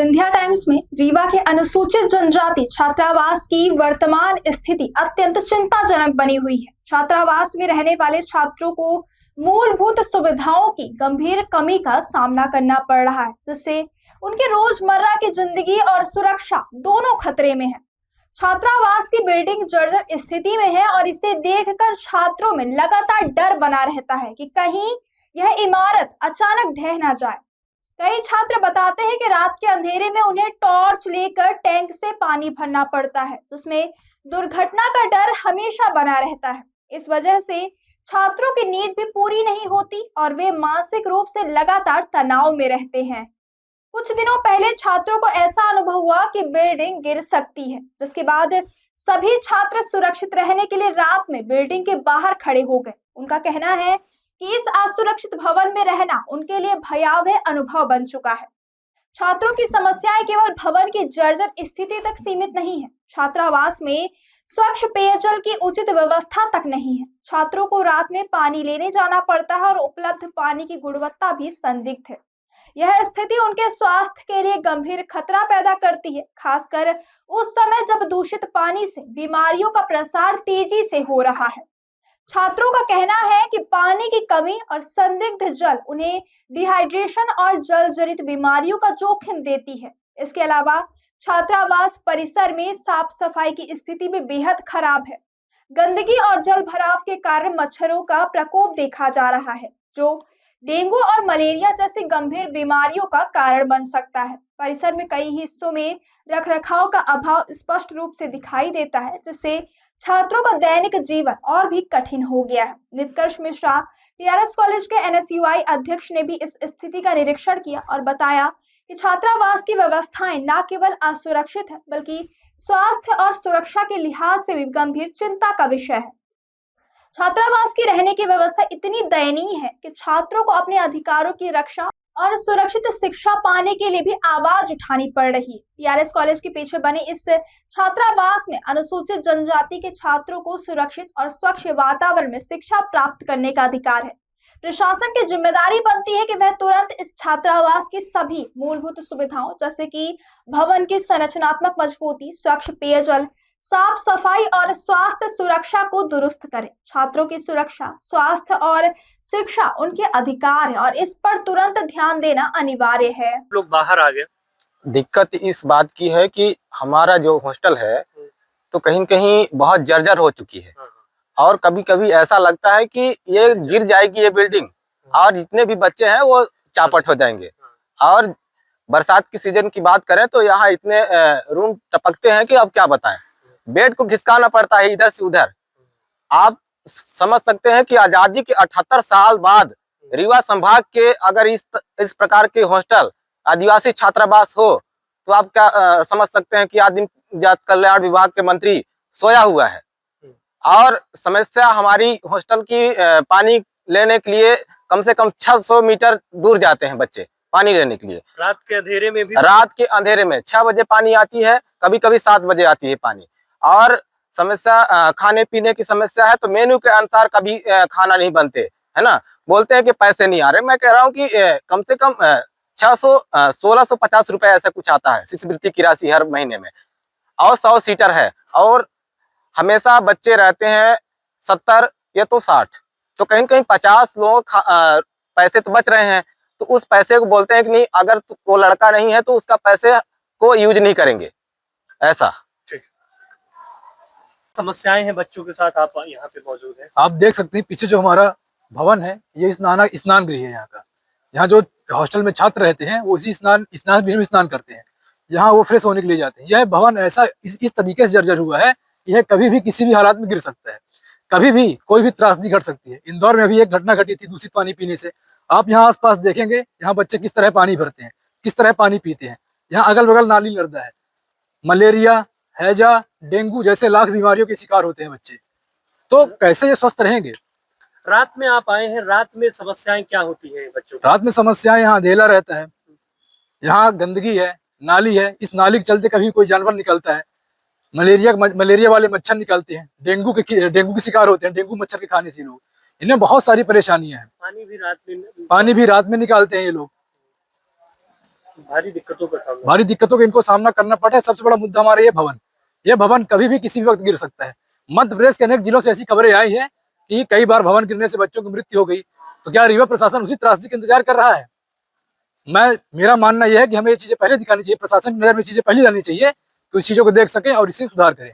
Vindhya times में रीवा के अनुसूचित जनजाति छात्रावास की वर्तमान स्थिति अत्यंत चिंताजनक बनी हुई है। छात्रावास में रहने वाले छात्रों को मूलभूत सुविधाओं की गंभीर कमी का सामना करना पड़ रहा है, जिससे उनकी रोजमर्रा की जिंदगी और सुरक्षा दोनों खतरे में है। छात्रावास की बिल्डिंग जर्जर स्थिति में है और इसे देखकर छात्रों में लगातार डर बना रहता है कि कहीं यह इमारत अचानक ढह ना जाए। कई छात्र बताते हैं कि रात के अंधेरे में उन्हें टॉर्च लेकर टैंक से पानी भरना पड़ता है, जिसमें दुर्घटना का डर हमेशा बना रहता है। इस वजह से छात्रों की नींद भी पूरी नहीं होती और वे मानसिक रूप से लगातार तनाव में रहते हैं। कुछ दिनों पहले छात्रों को ऐसा अनुभव हुआ कि बिल्डिंग गिर सकती है, जिसके बाद सभी छात्र सुरक्षित रहने के लिए रात में बिल्डिंग के बाहर खड़े हो गए। उनका कहना है कि इस असुरक्षित भवन में रहना उनके लिए भयावह अनुभव बन चुका है। छात्रों की समस्याएं केवल भवन की जर्जर स्थिति तक सीमित नहीं है। छात्रावास में स्वच्छ पेयजल की उचित व्यवस्था तक नहीं है। छात्रों को रात में पानी लेने जाना पड़ता है और उपलब्ध पानी की गुणवत्ता भी संदिग्ध है। यह स्थिति उनके स्वास्थ्य के लिए गंभीर खतरा पैदा करती है, खासकर उस समय जब दूषित पानी से बीमारियों का प्रसार तेजी से हो रहा है। छात्रों का कहना है कि पानी की कमी और संदिग्ध जल उन्हें डिहाइड्रेशन और जल जनित बीमारियों का जोखिम देती है। इसके अलावा छात्रावास परिसर में साफ सफाई की स्थिति भी बेहद खराब है। गंदगी और जल भराव के कारण मच्छरों का प्रकोप देखा जा रहा है, जो डेंगू और मलेरिया जैसी गंभीर बीमारियों का कारण बन सकता है। परिसर में कई हिस्सों में रखरखाव का अभाव स्पष्ट रूप से दिखाई देता है, जिससे छात्रों का दैनिक जीवन और भी कठिन हो गया है। निष्कर्ष मिश्रा टीआरएस कॉलेज के एनएसयूआई अध्यक्ष ने भी इस स्थिति का निरीक्षण किया और बताया कि छात्रावास की व्यवस्थाएं न केवल असुरक्षित है, बल्कि स्वास्थ्य और सुरक्षा के लिहाज से भी गंभीर चिंता का विषय है। छात्रावास की रहने की व्यवस्था इतनी दयनीय है कि छात्रों को अपने अधिकारों की रक्षा और सुरक्षित शिक्षा पाने के लिए भी आवाज उठानी पड़ रही है। टीआरएस कॉलेज के पीछे बने इस छात्रावास में अनुसूचित जनजाति के छात्रों को सुरक्षित और स्वच्छ वातावरण में शिक्षा प्राप्त करने का अधिकार है। प्रशासन की जिम्मेदारी बनती है कि वह तुरंत इस छात्रावास की सभी मूलभूत सुविधाओं जैसे कि भवन की संरचनात्मक मजबूती, स्वच्छ पेयजल, साफ सफाई और स्वास्थ्य सुरक्षा को दुरुस्त करें। छात्रों की सुरक्षा, स्वास्थ्य और शिक्षा उनके अधिकार है और इस पर तुरंत ध्यान देना अनिवार्य है। लोग बाहर आ गए। दिक्कत इस बात की है कि हमारा जो हॉस्टल है तो कहीं न कहीं बहुत जर्जर हो चुकी है और कभी-कभी ऐसा लगता है कि ये गिर जाएगी ये बिल्डिंग और जितने भी बच्चे हैं वो चापट हो जाएंगे। और बरसात की सीजन की बात करें तो यहाँ इतने रूम टपकते हैं कि अब क्या बताएं। बेड को खिसकाना पड़ता है इधर से उधर। आप समझ सकते हैं कि आजादी के 78 साल बाद रीवा संभाग के अगर इस प्रकार के हॉस्टल आदिवासी छात्रावास हो तो आप क्या समझ सकते हैं कि आदिम जाति कल्याण विभाग के मंत्री सोया हुआ है। और समस्या हमारी हॉस्टल की पानी लेने के लिए कम से कम 600 मीटर दूर जाते हैं बच्चे पानी लेने के लिए। रात के अंधेरे में भी, रात के अंधेरे में 6 बजे पानी आती है, कभी कभी 7 बजे आती है पानी। और समस्या खाने पीने की समस्या है तो मेन्यू के अनुसार कभी खाना नहीं बनते, है ना। बोलते हैं कि पैसे नहीं आ रहे। मैं कह रहा हूँ कि कम से कम 1650 रुपए ऐसा कुछ आता है शिष्यवृत्ति की राशि हर महीने में, और 100 सीटर है और हमेशा बच्चे रहते हैं 70 या तो 60, तो कहीं कहीं 50 लोग पैसे तो बच रहे हैं। तो उस पैसे को बोलते हैं कि नहीं, अगर वो लड़का नहीं है तो उसका पैसे को यूज नहीं करेंगे, ऐसा। समस्याएं हैं बच्चों के साथ, आप यहाँ पे मौजूद हैं। आप देख सकते हैं पीछे जो हमारा भवन है ये स्नान गृह है यहाँ का। यहाँ जो हॉस्टल में छात्र रहते हैं वो इसी स्नान गृह में स्नान करते हैं, यहाँ वो फ्रेश होने के लिए जाते हैं। यह भवन ऐसा इस तरीके से जर्जर हुआ है कि यह कभी भी किसी भी हालात में गिर सकता है, कभी भी कोई भी त्रासदी घट सकती है। इंदौर में भी एक घटना घटी थी दूषित पानी पीने से। आप यहाँ आसपास देखेंगे, यहाँ बच्चे किस तरह पानी भरते हैं, किस तरह पानी पीते हैं। यहाँ अगल बगल नाली लड़ता है, मलेरिया, हैजा, डेंगू जैसे लाख बीमारियों के शिकार होते हैं बच्चे, तो कैसे ये स्वस्थ रहेंगे। रात में आप आए हैं, रात में समस्याएं क्या होती हैं बच्चों को? रात में समस्याएं, यहाँ अंधेला रहता है, यहाँ गंदगी है, नाली है, इस नाली के चलते कभी कोई जानवर निकलता है, मलेरिया वाले मच्छर निकलते हैं, डेंगू के शिकार होते हैं, डेंगू मच्छर के खाने से लोग। इन्हें बहुत सारी परेशानियां हैं। पानी भी रात में निकालते हैं ये लोग। भारी दिक्कतों का सामना। भारी दिक्कतों का इनको सामना करना पड़ा है। सबसे बड़ा मुद्दा हमारा ये भवन कभी भी किसी भी वक्त गिर सकता है। मध्य प्रदेश के अनेक जिलों से ऐसी खबरें आई हैं कि कई बार भवन गिरने से बच्चों की मृत्यु हो गई। तो क्या रीवा प्रशासन उसी त्रासदी का इंतजार कर रहा है? मेरा मानना यह है कि हमें ये चीजें पहले दिखानी चाहिए, प्रशासन की नजर में चीजें पहले लानी चाहिए तो इस चीजों को देख सके और इसे सुधार करें।